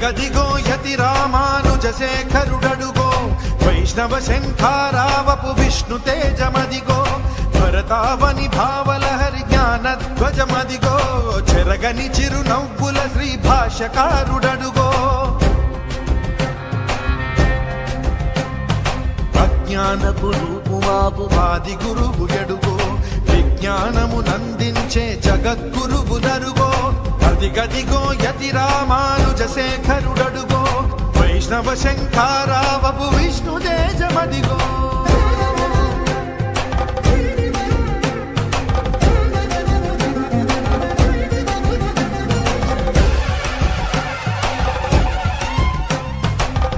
అదిగదిగో యతి రామానుజ శేఖరుడడుగో వైష్ణవ శంఖారావపు విష్ణు తేజమదిగో భరతావని భావలహరి జ్ఞానధ్వజమదిగో చెరగని చిరునవ్వుల శ్రీ భాష్యకారుడడుగో అజ్ఞానపు రూపుమాపు వాది గురువు ఎడుగో విజ్ఞానమునందించే జగద్గురువునరుగో అదిగదిగో యతి రామానుజ శేఖరుడడుగో వైష్ణవ శంఖారావపు విష్ణు తేజమదిగో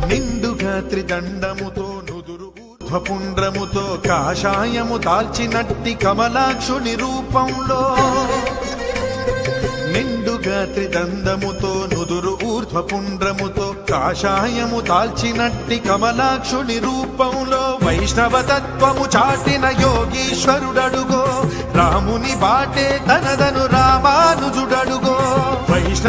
నిండుగా త్రిదండముతో నుదురు ఊర్ధ్వపుండ్రముతో కాషాయము దాల్చినట్టి కమలాక్షుని రూపంలో నిండుగా త్రిదండముతో నుదురు ఊర్ధ్వపుండ్రముతో కాషాయము దాల్చినట్టి కమలాక్షుని రూపంలో వైష్ణవ తత్వము చాటిన యోగీశ్వరుడడుగో రాముని బాటే తనదను రామానుజుడడుగో వైష్ణవ